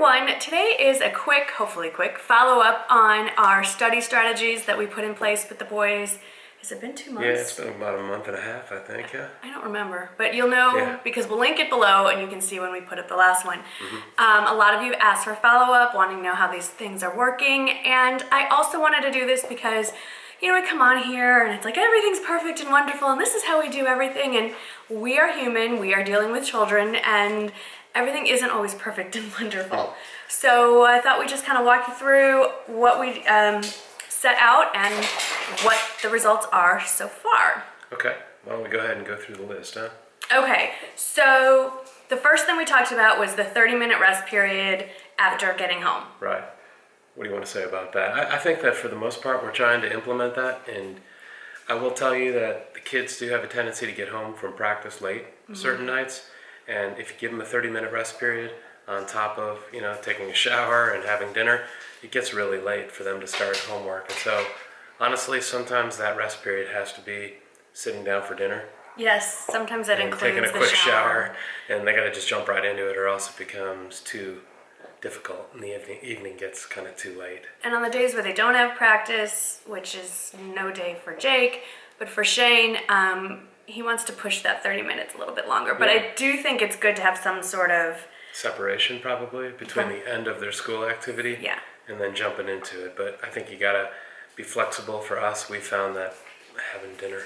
everyone. Today is a quick, hopefully quick, follow-up on our study strategies that we put in place with the boys. Has it been 2 months? Yeah, it's been about a month and a half, I think, yeah. I don't remember, but you'll know because we'll link it below and you can see when we put up the last one. A lot of you asked for follow-up, wanting to know how these things are working, and I also wanted to do this because, you know, we come on here and it's like everything's perfect and wonderful and this is how we do everything, and we are human, we are dealing with children, and everything isn't always perfect and wonderful. So I thought we'd just kind of walk you through what we set out and what the results are so far. Okay, why don't we go ahead and go through the list, huh? Okay, so the first thing we talked about was the 30-minute rest period after getting home. Right. What do you want to say about that? I think that for the most part, we're trying to implement that, and I will tell you that the kids do have a tendency to get home from practice late certain nights, and if you give them a 30-minute rest period on top of, you know, taking a shower and having dinner, it gets really late for them to start homework. And so, honestly, sometimes that rest period has to be sitting down for dinner. Yes, sometimes that includes taking a the quick shower. And they got to just jump right into it, or else it becomes too difficult, and the evening gets kind of too late. And on the days where they don't have practice, which is no day for Jake, but for Shane, he wants to push that 30 minutes a little bit longer. But I do think it's good to have some sort of separation probably between the end of their school activity and then jumping into it. But I think you gotta be flexible. For us, we found that having dinner,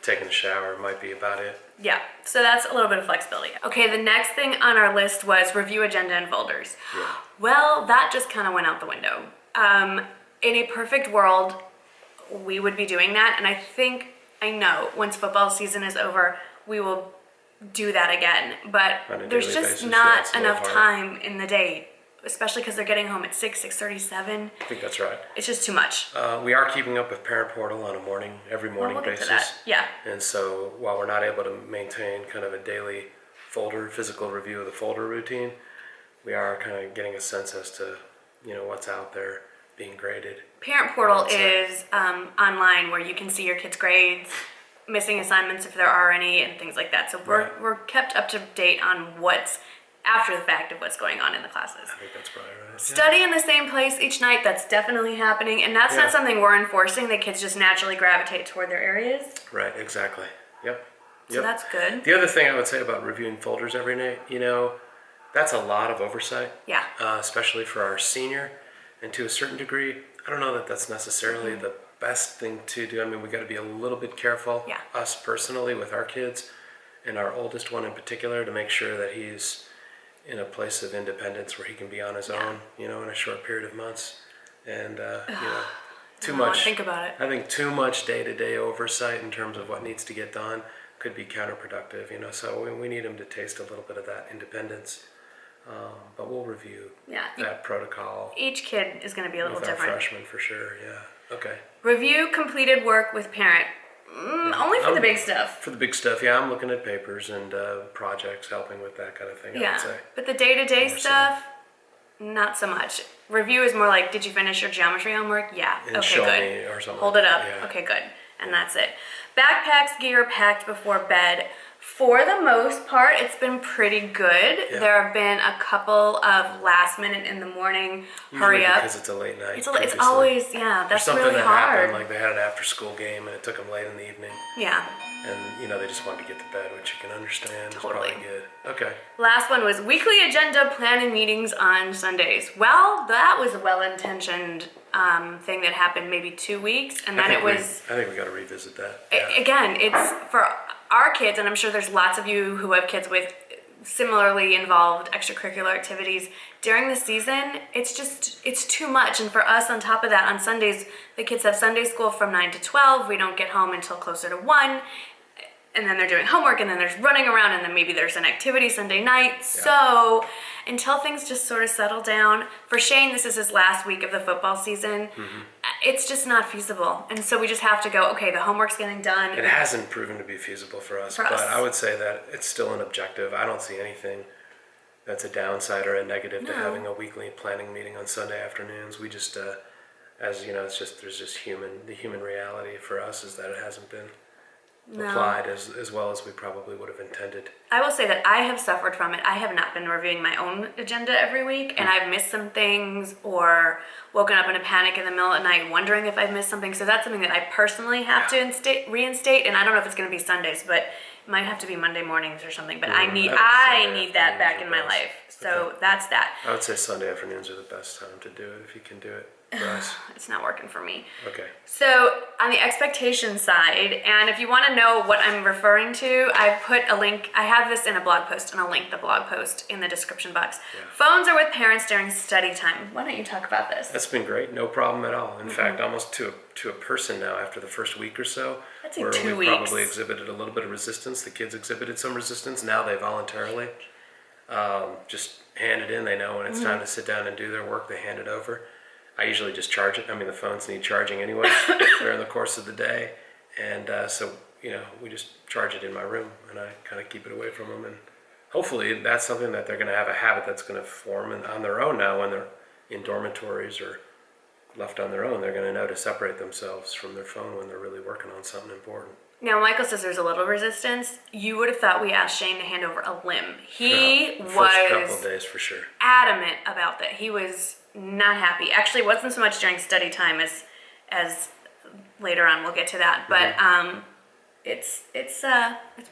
taking a shower might be about it. Yeah, so that's a little bit of flexibility. Okay, the next thing on our list was review agenda and folders. Yeah. Well, that just kind of went out the window. In a perfect world, we would be doing that, and I know once football season is over, we will do that again, but there's just not enough time in the day, especially because they're getting home at 6:37. I think that's right. It's just too much. We are keeping up with Parent Portal on every morning we'll basis. Get to that. Yeah. And so while we're not able to maintain kind of a daily physical review of the folder routine, we are kind of getting a sense as to, you know, what's out there being graded. Parent Portal is online where you can see your kids' grades, missing assignments if there are any, and things like that. So we're kept up to date on what's after the fact of what's going on in the classes. I think that's probably right. Study in the same place each night, that's definitely happening, and that's not something we're enforcing. The kids just naturally gravitate toward their areas. Right, exactly. Yep. So that's good. The other thing I would say about reviewing folders every night, you know, that's a lot of oversight. Yeah. Especially for our senior, and to a certain degree, I don't know that that's necessarily the best thing to do. I mean, we got to be a little bit careful, us personally, with our kids, and our oldest one in particular, to make sure that he's in a place of independence where he can be on his own, you know, in a short period of months. And, you know, too much. Think about it. I think too much day-to-day oversight in terms of what needs to get done could be counterproductive, you know, so we need him to taste a little bit of that independence. But we'll review that protocol. Each kid is going to be a little different. With our freshmen, for sure, Okay. Review completed work with parent. Only for the big stuff. For the big stuff, I'm looking at papers and projects, helping with that kind of thing, I would say. But the day-to-day stuff, not so much. Review is more like, did you finish your geometry homework? Yeah. And okay, show good. me or something. Hold it up. Okay, good. And that's it. Backpacks, gear packed before bed. For the most part, it's been pretty good. Yeah. There have been a couple of last minute in the morning, hurry up. Because it's a late night. It's always, that's something really that hard. Happened, like they had an after school game and it took them late in the evening. Yeah. And, you know, they just wanted to get to bed, which you can understand. Totally. It's probably good. Okay. Last one was weekly agenda planning meetings on Sundays. Well, that was a well-intentioned thing that happened maybe 2 weeks, and then it was... I think we got to revisit that. Again, it's for our kids, and I'm sure there's lots of you who have kids with similarly involved extracurricular activities. During the season, it's too much. And for us, on top of that, on Sundays, the kids have Sunday school from 9 to 12. We don't get home until closer to 1. And then they're doing homework, and then there's running around, and then maybe there's an activity Sunday night. Yeah. So until things just sort of settle down, for Shane, this is his last week of the football season. It's just not feasible. And so we just have to go, okay, the homework's getting done. It hasn't proven to be feasible for us, but I would say that it's still an objective. I don't see anything that's a downside or a negative to having a weekly planning meeting on Sunday afternoons. We just, as you know, there's just the human reality for us is that it hasn't been applied as well as we probably would have intended. I will say that I have suffered from it. I have not been reviewing my own agenda every week, and I've missed some things or woken up in a panic in the middle of the night wondering if I've missed something. So that's something that I personally have to reinstate, and I don't know if it's going to be Sundays, but it might have to be Monday mornings or something. But I need that back in my life. So that's that. I would say Sunday afternoons are the best time to do it if you can do it for us. It's not working for me. Okay. So on the expectation side, and if you want to know what I'm referring to, I've put a link. I have this in a blog post, and I'll link the blog post in the description box. Yeah. Phones are with parents during study time. Why don't you talk about this? That's been great. No problem at all. In fact, almost to a person now after the first week or so, where 2 weeks. Probably exhibited a little bit of resistance. The kids exhibited some resistance. Now they voluntarily just hand it in. They know when it's time to sit down and do their work. They hand it over. I usually just charge it. I mean, the phones need charging anyway during the course of the day. And so, we just charge it in my room, and I kind of keep it away from them. And hopefully that's something that they're going to have a habit that's going to form on their own now when they're in dormitories or left on their own. They're going to know to separate themselves from their phone when they're really working on something important. Now, Michael says there's a little resistance. You would have thought we asked Shane to hand over a limb. He First was couple of days for sure. Adamant about that. He was not happy. Actually, it wasn't so much during study time as later on. We'll get to that, but it's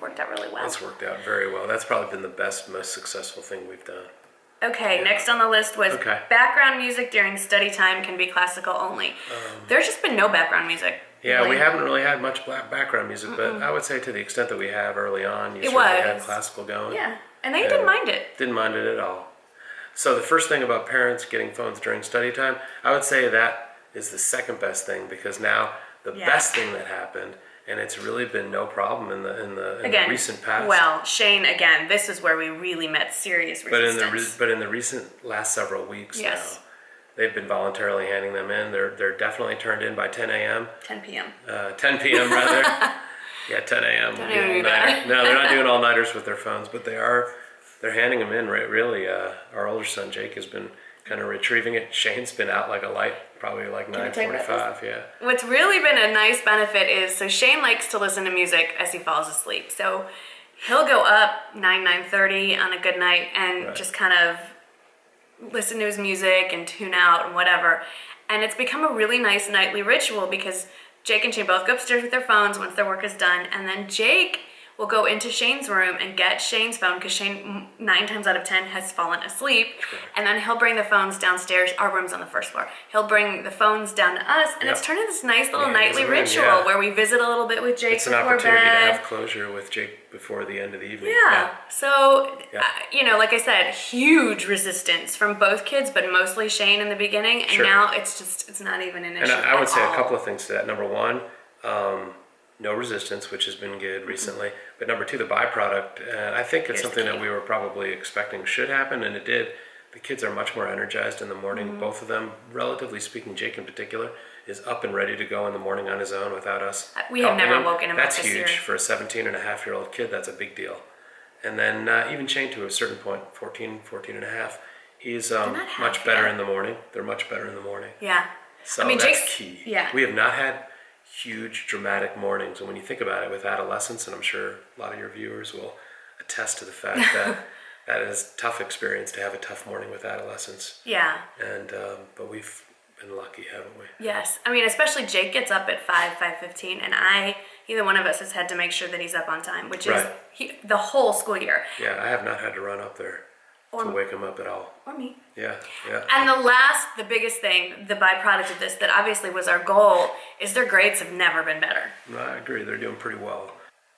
worked out really well. It's worked out very well. That's probably been the most successful thing we've done. Okay, next on the list was background music during study time can be classical only. There's just been no background music. Yeah, really. We haven't really had much background music, but I would say to the extent that we have early on, you certainly had classical going. Yeah, and they didn't mind it. Didn't mind it at all. So the first thing about parents getting phones during study time, I would say that is the second best thing, because now the best thing that happened, and it's really been no problem in the recent past. Well, Shane, again, this is where we really met serious resistance. But in the recent last several weeks now, they've been voluntarily handing them in. They're definitely turned in by 10 a.m. 10 p.m. 10 p.m. rather. Yeah, 10 a.m. Don't even do that. No, they're not doing all-nighters with their phones, but they're handing them in, right? Really. Our older son, Jake, has been kind of retrieving it. Shane's been out like a light, probably like 9:45, yeah. What's really been a nice benefit is, so Shane likes to listen to music as he falls asleep. So he'll go up 9:30 on a good night and just kind of listen to his music and tune out and whatever. And it's become a really nice nightly ritual, because Jake and Shane both go upstairs with their phones once their work is done, and then Jake will go into Shane's room and get Shane's phone, because Shane 9 times out of 10 has fallen asleep. And then he'll bring the phones downstairs. Our room's on the first floor. He'll bring the phones down to us, and it's turned into this nice little nightly ritual where we visit a little bit with Jake before bed. It's an opportunity to have closure with Jake before the end of the evening. So, like I said, huge resistance from both kids, but mostly Shane in the beginning. And now it's not even an issue. And I would say a couple of things to that. Number one, no resistance, which has been good recently. But number two, the byproduct, and I think it's something that we were probably expecting should happen, and it did. The kids are much more energized in the morning. Both of them, relatively speaking, Jake in particular, is up and ready to go in the morning on his own without us. We have never woken him up That's this huge year. for a 17-and-a-half-year-old kid. That's a big deal. And then even Shane, to a certain point, 14 and a half, he's much better in the morning. They're much better in the morning. Yeah. So that's key. Yeah. We have not had huge dramatic mornings, and when you think about it with adolescence, and I'm sure a lot of your viewers will attest to the fact that that is a tough experience to have a tough morning with adolescence. Yeah. And but we've been lucky, haven't we? Yes. I mean, especially Jake gets up at 5:15, and either one of us has had to make sure that he's up on time, which is the whole school year. Yeah, I have not had to run up there to wake him up at all. Or me. Yeah. And the biggest thing, the byproduct of this that obviously was our goal, is their grades have never been better. No, I agree. They're doing pretty well.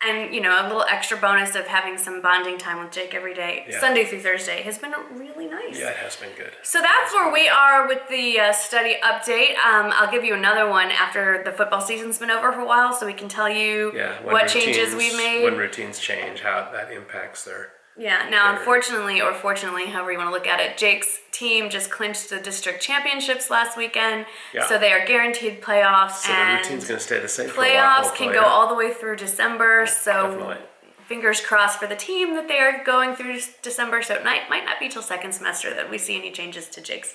And, a little extra bonus of having some bonding time with Jake every day, Sunday through Thursday, has been really nice. Yeah, it has been good. So that's where we are with the study update. I'll give you another one after the football season's been over for a while, so we can tell you what changes we've made. When routines change, how that impacts their... Yeah, now unfortunately, or fortunately, however you want to look at it, Jake's team just clinched the district championships last weekend, so they are guaranteed playoffs. So the routine's going to stay the same for a while. Playoffs can go all the way through December, so fingers crossed for the team that they are going through December, so it might not be till second semester that we see any changes to Jake's.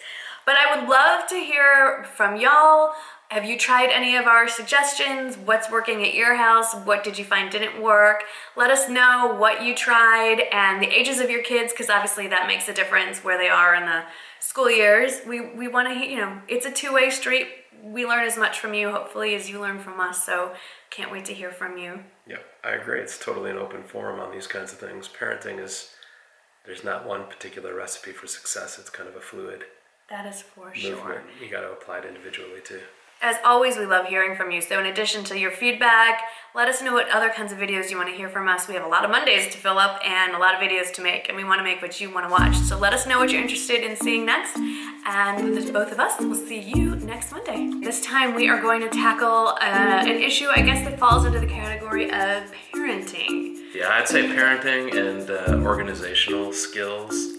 But I would love to hear from y'all. Have you tried any of our suggestions? What's working at your house? What did you find didn't work? Let us know what you tried and the ages of your kids, because obviously that makes a difference where they are in the school years. We want to, it's a two-way street. We learn as much from you, hopefully, as you learn from us. So can't wait to hear from you. Yep, I agree. It's totally an open forum on these kinds of things. Parenting there's not one particular recipe for success. It's kind of a fluid That is for movement. sure. You got to apply it individually too. As always, we love hearing from you. So in addition to your feedback, let us know what other kinds of videos you want to hear from us. We have a lot of Mondays to fill up and a lot of videos to make, and we want to make what you want to watch. So let us know what you're interested in seeing next. And with both of us, we'll see you next Monday. This time we are going to tackle an issue, I guess, that falls under the category of parenting. Yeah, I'd say parenting and organizational skills.